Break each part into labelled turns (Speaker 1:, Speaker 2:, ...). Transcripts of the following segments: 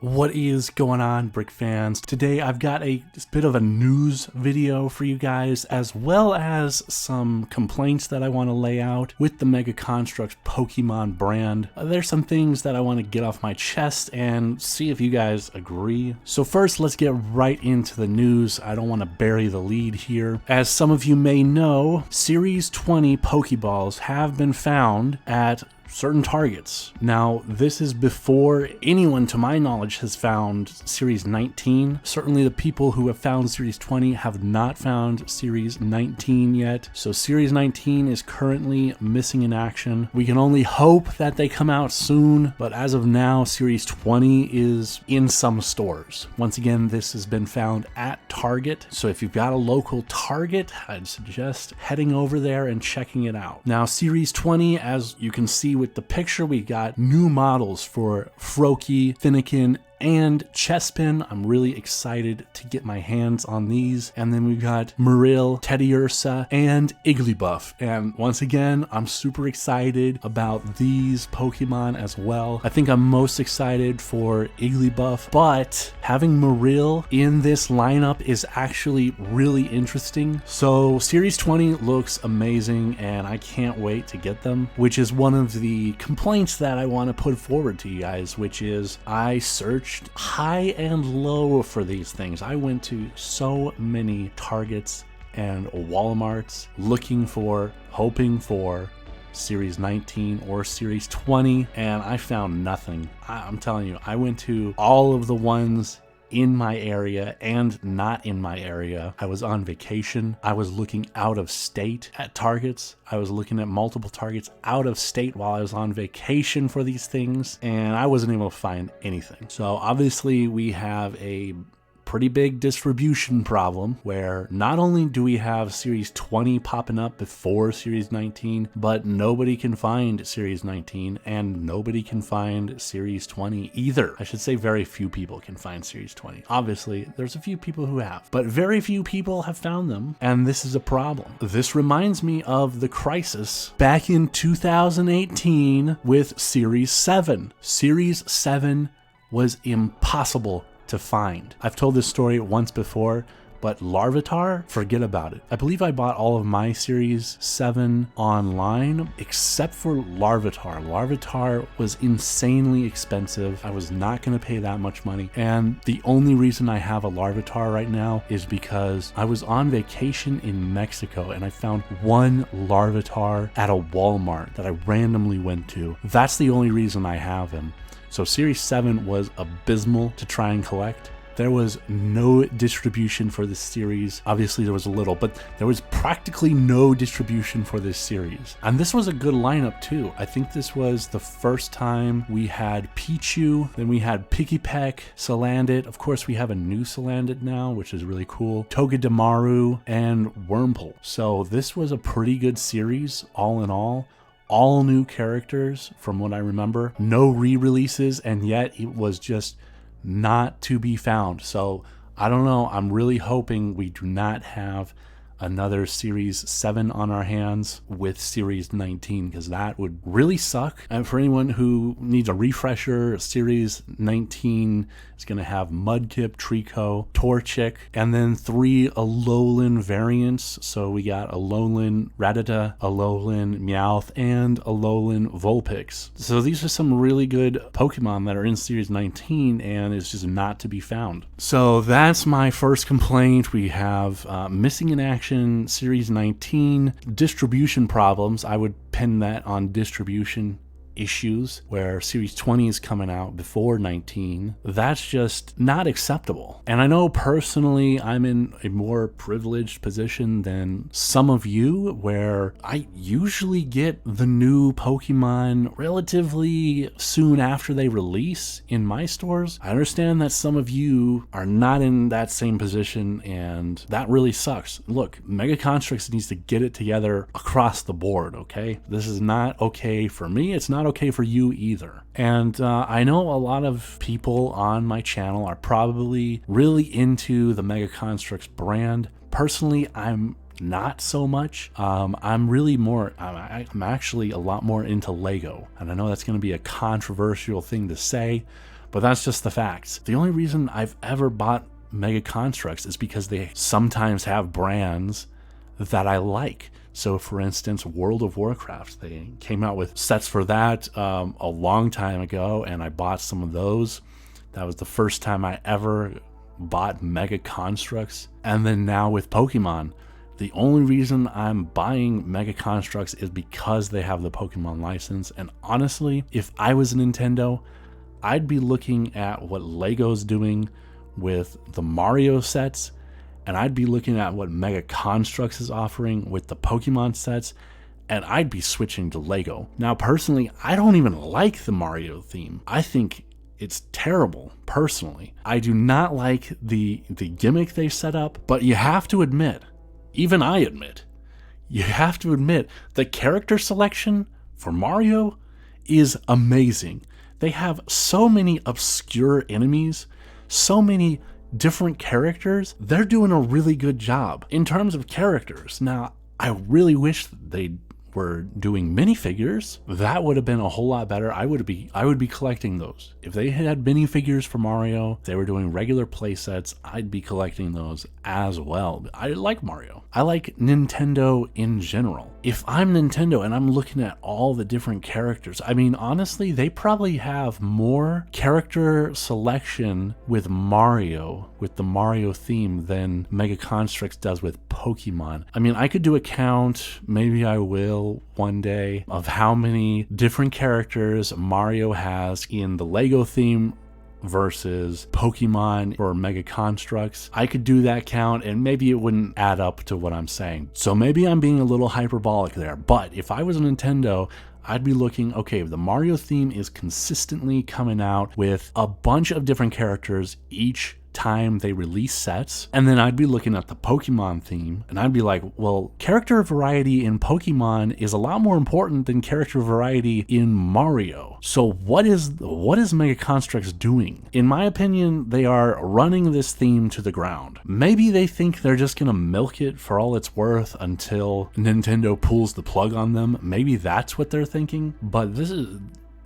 Speaker 1: What is going on, Brick fans? Today I've got a bit of a news video for you guys, as well as some complaints that I want to lay out with the Mega Construx Pokemon brand. There's some things that I want to get off my chest and see if you guys agree. So first, let's get right into the news. I don't want to bury the lead here. As some of you may know, Series 20 Pokeballs have been found at certain targets. Now, this is before anyone, to my knowledge, has found Series 19. Certainly the people who have found Series 20 have not found Series 19 yet. So Series 19 is currently missing in action. We can only hope that they come out soon, but as of now, Series 20 is in some stores. Once again, this has been found at Target. So if you've got a local Target, I'd suggest heading over there and checking it out. Now, Series 20, as you can see with the picture, we got new models for Froakie, Finnegan, and Chespin. I'm really excited to get my hands on these. And then we've got Marill, Teddiursa, and Igglybuff. And once again, I'm super excited about these Pokemon as well. I think I'm most excited for Igglybuff, but having Marill in this lineup is actually really interesting. So Series 20 looks amazing, and I can't wait to get them, which is one of the complaints that I want to put forward to you guys, which is I searched high and low for these things. I went to so many Targets and Walmarts hoping for Series 19 or Series 20, and I found nothing. I'm telling you, I went to all of the ones in my area and not in my area. I was on vacation. I was looking out of state at Targets. I was looking at multiple Targets out of state while I was on vacation for these things, and I wasn't able to find anything. So obviously we have a pretty big distribution problem where not only do we have Series 20 popping up before Series 19, but nobody can find Series 19 and nobody can find Series 20 either. I should say very few people can find Series 20. Obviously, there's a few people who have, but very few people have found them, and this is a problem. This reminds me of the crisis back in 2018 with Series 7. Series 7 was impossible to find. I've told this story once before, but Larvitar, forget about it. I believe I bought all of my Series 7 online, except for Larvitar. Larvitar was insanely expensive. I was not going to pay that much money. And the only reason I have a Larvitar right now is because I was on vacation in Mexico and I found one Larvitar at a Walmart that I randomly went to. That's the only reason I have him. So Series 7 was abysmal to try and collect. There was no distribution for this series. Obviously there was a little, but there was practically no distribution for this series. And this was a good lineup too. I think this was the first time we had Pichu, then we had Pikipek, Salandit. Of course we have a new Salandit now, which is really cool. Togedemaru and Wurmple. So this was a pretty good series all in all. All new characters from what I remember, no re-releases, and yet it was just not to be found. So I don't know, I'm really hoping we do not have another Series 7 on our hands with Series 19, because that would really suck. And for anyone who needs a refresher, Series 19 is going to have Mudkip, Trico, Torchic, and then 3 Alolan variants. So we got Alolan Rattata, Alolan Meowth, and Alolan Vulpix. So these are some really good Pokemon that are in Series 19 and is just not to be found. So that's my first complaint. We have missing in action Series 19, distribution problems. I would pin that on distribution issues where Series 20 is coming out before 19. That's just not acceptable. And I know personally I'm in a more privileged position than some of you, where I usually get the new Pokemon relatively soon after they release in my stores. I understand that some of you are not in that same position, and that really sucks. Look, Mega Construx needs to get it together across the board, okay? This is not okay for me. It's not okay for you either. And I know a lot of people on my channel are probably really into the Mega Construx brand. Personally, I'm not so much. I'm actually a lot more into Lego. And I know that's going to be a controversial thing to say, but that's just the facts. The only reason I've ever bought Mega Construx is because they sometimes have brands that I like. So for instance, World of Warcraft, they came out with sets for that a long time ago, and I bought some of those. That was the first time I ever bought Mega Construx. And then now with Pokemon, the only reason I'm buying Mega Construx is because they have the Pokemon license. And honestly, if I was Nintendo, I'd be looking at what Lego's doing with the Mario sets, and I'd be looking at what Mega Construx is offering with the Pokemon sets, and I'd be switching to Lego. Now, personally, I don't even like the Mario theme. I think it's terrible, personally. I do not like the gimmick they set up, but you have to admit, even I admit, you have to admit the character selection for Mario is amazing. They have so many obscure enemies, so many different characters. They're doing a really good job in terms of characters. Now, I really wish they were doing minifigures. That would have been a whole lot better. I would be collecting those. If they had minifigures for Mario, they were doing regular play sets, I'd be collecting those as well. I like Mario. I like Nintendo in general. If I'm Nintendo and I'm looking at all the different characters, I mean, honestly, they probably have more character selection with Mario, with the Mario theme, than Mega Construx does with Pokemon. I mean, I could do a count, maybe I will one day, of how many different characters Mario has in the Lego theme versus Pokemon or Mega Construx. I could do that count and maybe it wouldn't add up to what I'm saying. So maybe I'm being a little hyperbolic there, but if I was a Nintendo, I'd be looking, okay, the Mario theme is consistently coming out with a bunch of different characters each time they release sets, and then I'd be looking at the Pokemon theme and I'd be like, well, character variety in Pokemon is a lot more important than character variety in Mario. So what is Mega Construx doing? In my opinion, they are running this theme to the ground. Maybe they think they're just gonna milk it for all it's worth until Nintendo pulls the plug on them. Maybe that's what they're thinking, but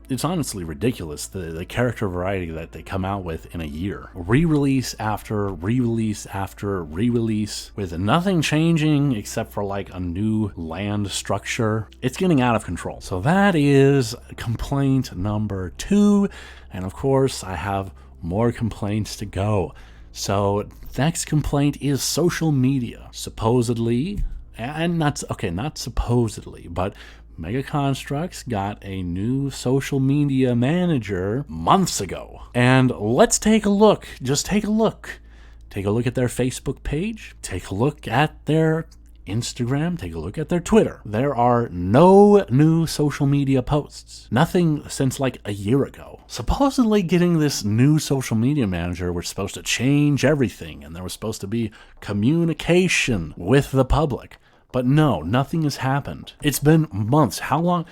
Speaker 1: it's honestly ridiculous, the character variety that they come out with in a year. Re-release after re-release after re-release, with nothing changing except for like a new land structure. It's getting out of control. So that is complaint number 2. And of course, I have more complaints to go. So next complaint is social media. Supposedly, and not supposedly, but Mega Construx got a new social media manager months ago. And let's take a look. Just take a look. Take a look at their Facebook page. Take a look at their Instagram. Take a look at their Twitter. There are no new social media posts. Nothing since like a year ago. Supposedly getting this new social media manager was supposed to change everything, and there was supposed to be communication with the public. But no, nothing has happened. It's been months. How long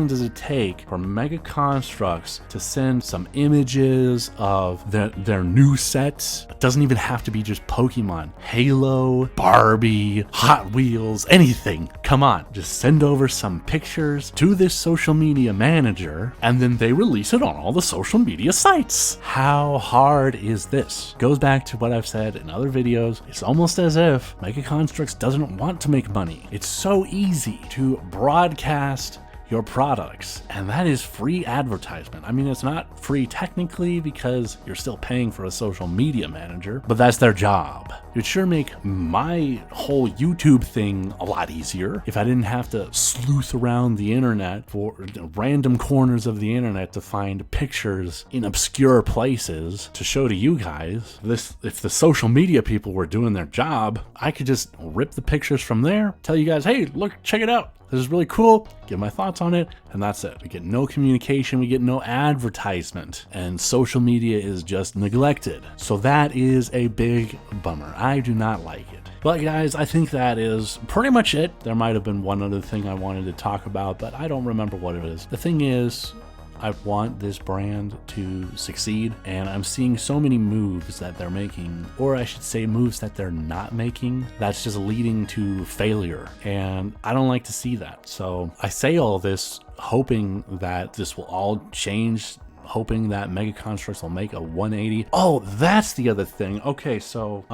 Speaker 1: does it take for Mega Construx to send some images of their new sets? It doesn't even have to be just Pokemon. Halo, Barbie, Hot Wheels, anything. Come on, just send over some pictures to this social media manager, and then they release it on all the social media sites. How hard is this? Goes back to what I've said in other videos. It's almost as if Mega Construx doesn't want to make money. It's so easy to broadcast your products, and that is free advertisement. I mean, it's not free technically because you're still paying for a social media manager, but that's their job. It would sure make my whole YouTube thing a lot easier if I didn't have to sleuth around the internet for random corners of the internet to find pictures in obscure places to show to you guys. If the social media people were doing their job, I could just rip the pictures from there, tell you guys, hey, look, check it out. This is really cool, give my thoughts on it, and that's it. We get no communication, we get no advertisement, and social media is just neglected. So that is a big bummer. I do not like it. But guys, I think that is pretty much it. There might have been one other thing I wanted to talk about, but I don't remember what it is. The thing is, I want this brand to succeed, and I'm seeing so many moves that they're making, or I should say moves that they're not making, that's just leading to failure, and I don't like to see that. So I say all this hoping that this will all change hoping that Mega Construx will make a 180. Oh, that's the other thing. Okay, so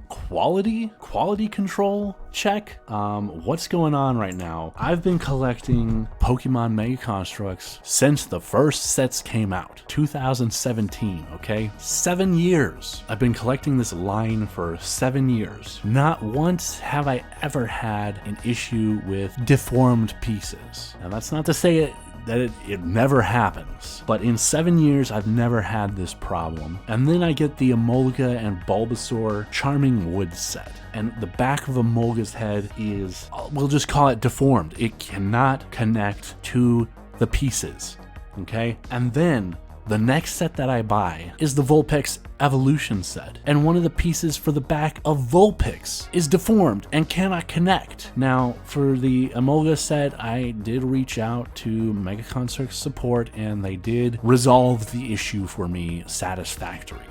Speaker 1: quality control check. What's going on right now? I've been collecting Pokemon Mega Construx since the first sets came out, 2017. Okay, 7 years. I've been collecting this line for 7 years. Not once have I ever had an issue with deformed pieces. Now that's not to say that it never happens, but in 7 years I've never had this problem. And then I get the Emolga and Bulbasaur Charming Woods set, and the back of Emolga's head is, we'll just call it deformed. It cannot connect to the pieces, okay? And then the next set that I buy is the Vulpix Evolution set, and one of the pieces for the back of Vulpix is deformed and cannot connect. Now, for the Emolga set, I did reach out to Mega Construx support, and they did resolve the issue for me satisfactorily.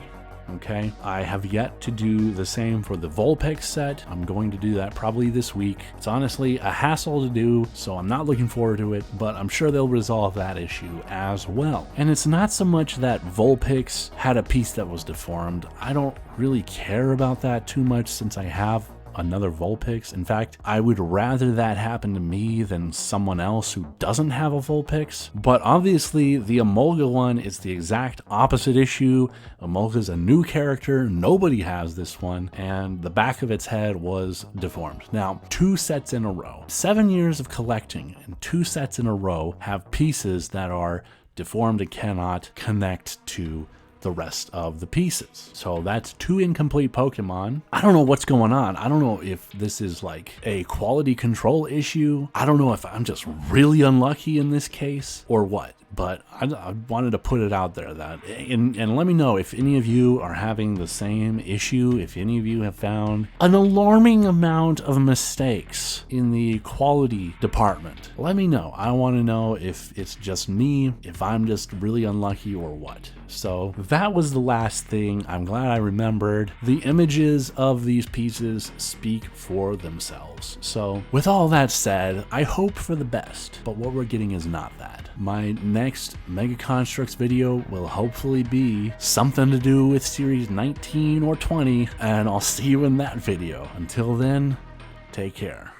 Speaker 1: Okay, I have yet to do the same for the Vulpix set. I'm going to do that probably this week. It's honestly a hassle to do, so I'm not looking forward to it, but I'm sure they'll resolve that issue as well. And it's not so much that Vulpix had a piece that was deformed. I don't really care about that too much since I have another Vulpix. In fact, I would rather that happen to me than someone else who doesn't have a Vulpix. But obviously the Emolga one is the exact opposite issue. Emolga's a new character, nobody has this one, and the back of its head was deformed. Now, 2 sets in a row. 7 years of collecting, and 2 sets in a row have pieces that are deformed and cannot connect to the rest of the pieces. So that's 2 incomplete Pokemon. I don't know what's going on. I don't know if this is like a quality control issue. I don't know if I'm just really unlucky in this case or what. But I wanted to put it out there that, and let me know if any of you are having the same issue, if any of you have found an alarming amount of mistakes in the quality department. Let me know. I want to know if it's just me, if I'm just really unlucky or what. So that was the last thing. I'm glad I remembered. The images of these pieces speak for themselves. So with all that said, I hope for the best, but what we're getting is not that. My next Mega Construx video will hopefully be something to do with Series 19 or 20, and I'll see you in that video. Until then, take care.